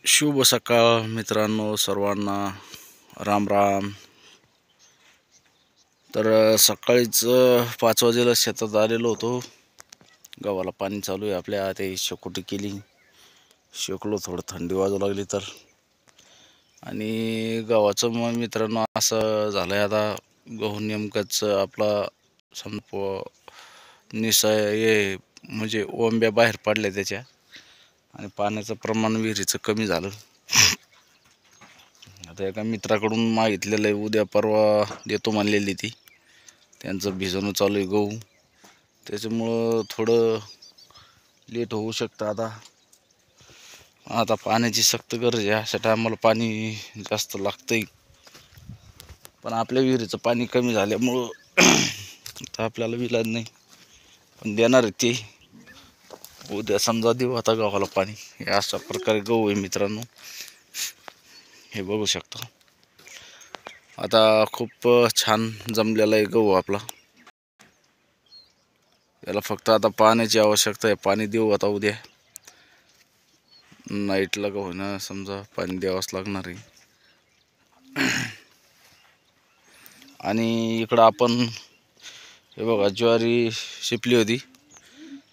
शुभ सकाळ मित्रांनो, सर्वांना राम राम। तर सकाळीच 5 वाजेला शेतात आलेलो होतो। गावाला पाणी चालू आहे आपल्या, ते शेकोटी केली, शेकलो, थोडं थंडी वाजू लागली तर। आणि गावाचं मग मित्रांनो असं झालंय, आता गहू नेमकंच आपला हे म्हणजे ओंब्या बाहेर पडल्या त्याच्या, आणि पाण्याचं प्रमाण विहिरीचं कमी झालं। आता एका मित्राकडून मागितलेलं आहे, उद्या परवा देतो म्हणलेली ती, त्यांचं भिजवणं चालू आहे गहू, त्याच्यामुळं थोडं लेट होऊ शकतं। आता पाण्याची सक्त गरज आहे, अशा टायमाला पाणी जास्त लागतंय, पण आपल्या विहिरीचं पाणी कमी झाल्यामुळं आता आपल्याला विलाज नाही, पण देणार आहे ते उद्या समजा देऊ आता गावाला पाणी। हे अशा प्रकारे गहू आहे मित्रांनो, हे बघू शकता। आता खूप छान जमलेला आहे गहू आपला, याला फक्त आता पाण्याची आवश्यकता आहे। पाणी देऊ आता उद्या नाईटला गहू ना, समजा पाणी द्यावंच लागणार आहे। आणि इकडं आपण हे बघा, ज्वारी शिपली होती,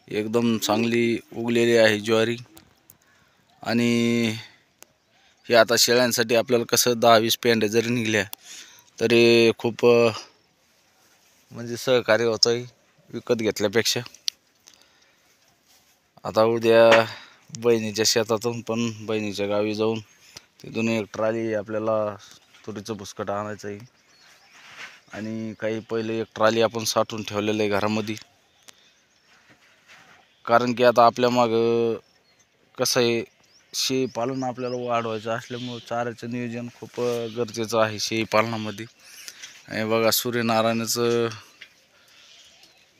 एकदम चांगली उगलेली आहे ज्वारी। आणि हे आता शेळ्यांसाठी आपल्याला कसं 10-20 पेंड्या जरी निघल्या तरी खूप म्हणजे सहकार्य होतंय विकत घेतल्यापेक्षा। आता उद्या बहिणीच्या शेतातून पण बहिणीच्या गावी जाऊन तिथून एक ट्रॉली आपल्याला तुरीचं भुसकट आणायचं आहे, आणि काही पहिले एक ट्रॉली आपण साठवून ठेवलेलं आहे घरामध्ये, कारण की आता आपल्या मागं कसं आहे, शेळी पालन आपल्याला वाढवायचं असल्यामुळं चाऱ्याचं नियोजन खूप गरजेचं आहे शेळी पालनामध्ये। आणि बघा, सूर्यनारायणाचं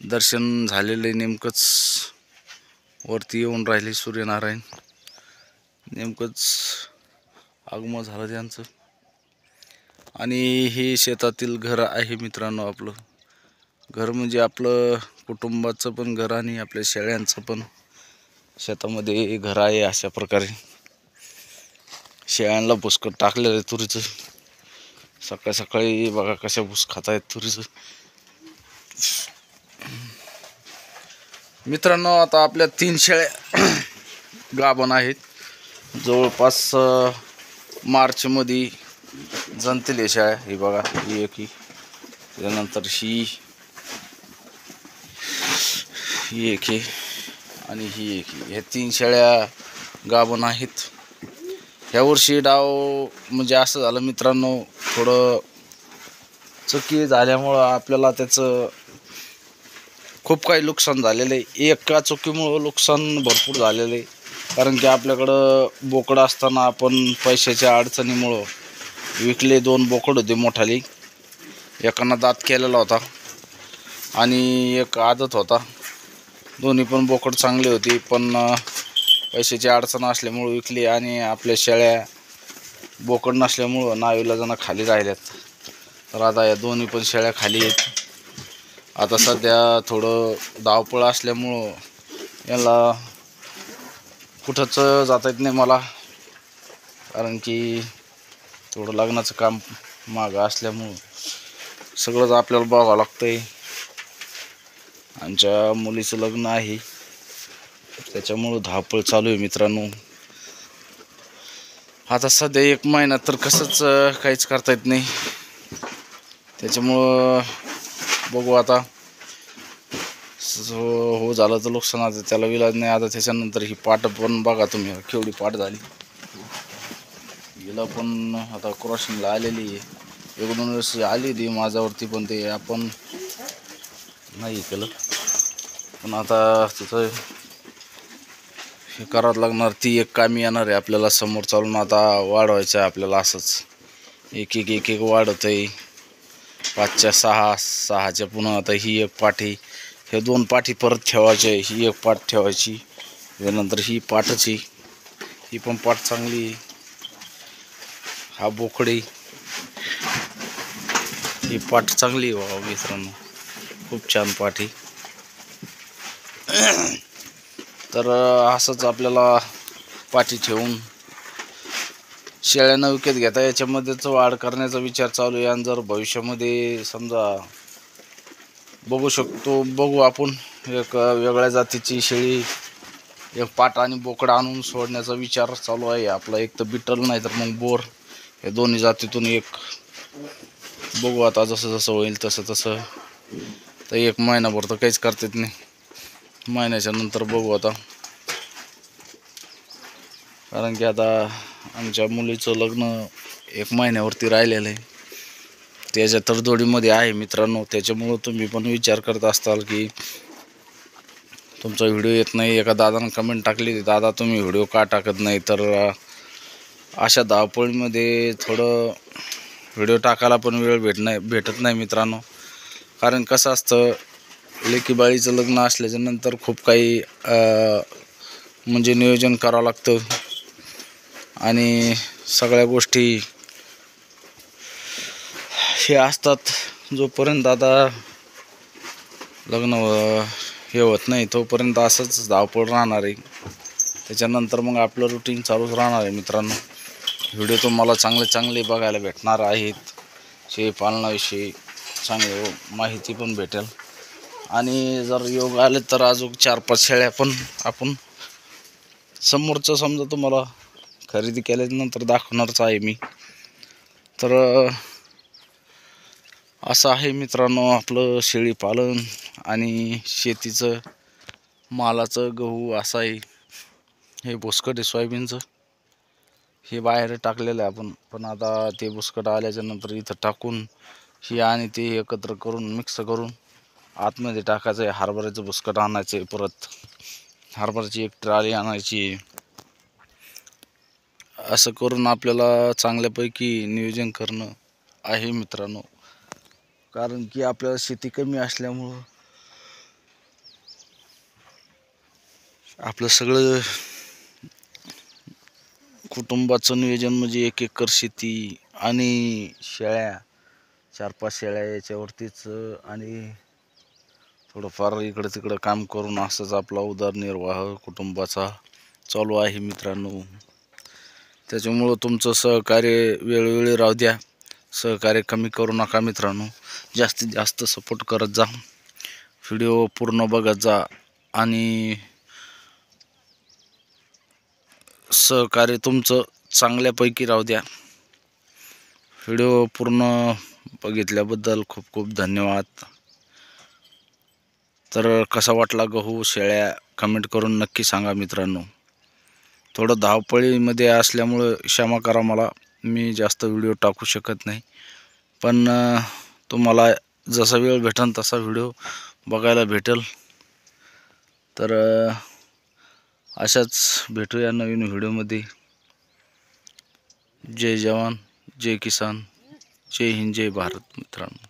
दर्शन झालेलं आहे, नेमकंच वरती येऊन राहिले सूर्यनारायण, नेमकंच आगमन झालं त्यांचं। आणि हे शेतातील घर आहे मित्रांनो, आपलं घर म्हणजे आपलं कुटुंबाचं पण घर आणि आपल्या शेळ्यांचं पण शेतामध्ये घर आहे। अशा प्रकारे शेळ्यांना भुसकट टाकलेलं आहे तुरीचं, सकाळी सकाळी बघा कशा भुस खात आहेत तुरीचं। मित्रांनो आता आपल्या 3 शेळ्या गाभण आहेत, जवळपास मार्चमध्ये जणतील हे शेळ्या। ही बघा, ही एक, त्यानंतर ही एक आहे, आणि ही एक, ह्या 3 शेळ्या गाभण आहेत। ह्या वर्षी डाव म्हणजे असं झालं मित्रांनो, थोडं चुकी झाल्यामुळं आपल्याला त्याचं खूप काही नुकसान झालेलं आहे। एका चुकीमुळं नुकसान भरपूर झालेलं आहे, कारण की आपल्याकडं बोकडं असताना आपण पैशाच्या अडचणीमुळं विकले। 2 बोकड होते मोठाली, एकानं दात केलेला होता आणि एक आदत होता, दोन्ही पण बोकड चांगली होती, पण पैशाची अडचण असल्यामुळं विकली। आणि आपल्या शेळ्या बोकड नसल्यामुळं नाईलाजानं खाली राहिल्यात, तर आता या दोन्ही पण शेळ्या खाली आहेत। आता सध्या थोडं धावपळ असल्यामुळं याला कुठंच जाता येत नाही मला, कारण की थोडं लग्नाचं काम मागं असल्यामुळं सगळंच आपल्याला बघावं लागतंय। आमच्या मुलीचं लग्न आहे, त्याच्यामुळं धावपळ चालू आहे मित्रांनो। आता सध्या 1 महिना तर कसंच काहीच करता येत नाही, त्याच्यामुळं बघू आता, हो झालं तर नुकसानाचं त्याला विलाज नाही। आता त्याच्यानंतर ही पाट पण बघा तुम्ही केवढी पाट झाली, हिला पण आता क्रॉसिंगला आलेली आहे। 1-2 वेळेस आली ती माझ्यावरती, पण ते आपण नाही केलं, पण आता तिथं हे करावं लागणार, ती एक कामी येणार आहे आपल्याला समोर चालून। आता वाढवायचं आहे आपल्याला, असंच एक एक वाढत आहे, 5च्या 6, 6च्या पुन्हा आता ही एक पाठी, हे 2 पाठी परत ठेवायचे, ही एक पाठ ठेवायची, त्यानंतर ही पाठची, ही पण पाठ चांगली, हा बोकडी, ही पाठ चांगली आहे मित्रांनो, खूप छान पाठी। तर असंच आपल्याला पाठी ठेवून शेळ्या न विकत घेता याच्यामध्येच वाढ करण्याचा विचार चालू आहे. आणि जर भविष्यामध्ये समजा बघू आपण एक वेगळ्या जातीची शेळी, एक पाट आणि बोकडा आणून सोडण्याचा विचार चालू आहे आपला. एक तर बिटल नाही तर मग बोर, हे दोन्ही जातीतून एक बघू. आता जसं जसं होईल तसं तर एक महिनाभर तर काहीच करता येत नाही, महिन्याच्या नंतर बघू आता. कारण की आता आमच्या मुलीचं लग्न 1 महिन्यावरती राहिलेलं आहे, त्याच्या तडजोडीमध्ये आहे मित्रांनो. त्याच्यामुळं तुम्ही पण विचार करत असताल की तुमचा व्हिडिओ येत नाही. एका दादानं कमेंट टाकली, दादा तुम्ही व्हिडिओ का टाकत नाही. तर अशा धावपळीमध्ये थोडं व्हिडिओ टाकायला पण वेळ भेटत नाही मित्रांनो. कारण कसं असतं, लेकीबाळीचं लग्न असल्याच्या नंतर खूप काही म्हणजे नियोजन करावं लागतं आणि सगळ्या गोष्टी हे असतात. जोपर्यंत आता लग्न हे होत नाही तोपर्यंत असंच धावपळ राहणार आहे. त्याच्यानंतर मग आपलं रुटीन चालूच राहणार आहे मित्रांनो. व्हिडिओ तुम्हाला चांगले बघायला भेटणार आहेत. शेळी पालनाविषयी चांगली माहिती पण भेटेल. आणि जर योग आले तर अजून 4-5 शेळ्या पण आपण समोरचं समजा तुम्हाला खरेदी केल्यानंतर दाखवणारच आहे मी. तर असं आहे मित्रांनो आपलं शेळी पालन आणि शेतीचं मालाचं. गहू असं आहे, हे बुसकट आहे सोयाबीनचं, हे बाहेर टाकलेलं आहे आपण. पण आता ते बुसकट आल्याच्या नंतर इथं टाकून हे आणि ते एकत्र करून मिक्स करून आतमध्ये टाकायचं आहे. हरभऱ्याचं बुसकट आणायचं आहे, परत हरभऱ्याची एक ट्राली आणायची. असं करून आपल्याला चांगल्यापैकी नियोजन करणं आहे मित्रांनो. कारण की आपल्याला शेती कमी असल्यामुळं आपलं सगळं कुटुंबाचं नियोजन म्हणजे 1 एकर शेती आणि शेळ्या, 4-5 शेळ्या याच्यावरतीच, आणि थोडंफार इकडं तिकडं काम करून असंच आपला उदरनिर्वाह कुटुंबाचा चालू आहे मित्रांनो. त्याच्यामुळं तुमचं सहकार्य वेळोवेळी राहू द्या, सहकार्य कमी करू नका मित्रांनो. जास्तीत जास्त सपोर्ट करत जा, व्हिडिओ पूर्ण बघत जा आणि सहकार्य तुमचं चांगल्यापैकी राहू द्या. व्हिडिओ पूर्ण बघितल्याबद्दल खूप खूप धन्यवाद. तर कसा वाटला गहू शेळ्या कमेंट करून नक्की सांगा मित्रांनो. थोडं धावपळीमध्ये असल्यामुळं क्षमा करा मला, मी जास्त व्हिडिओ टाकू शकत नाही. पण तुम्हाला जसा वेळ भेटेल तसा व्हिडिओ बघायला भेटेल. तर अशाच भेटूया नवीन व्हिडिओमध्ये. जय जवान, जय किसान, जय हिंद, जय भारत मित्रांनो.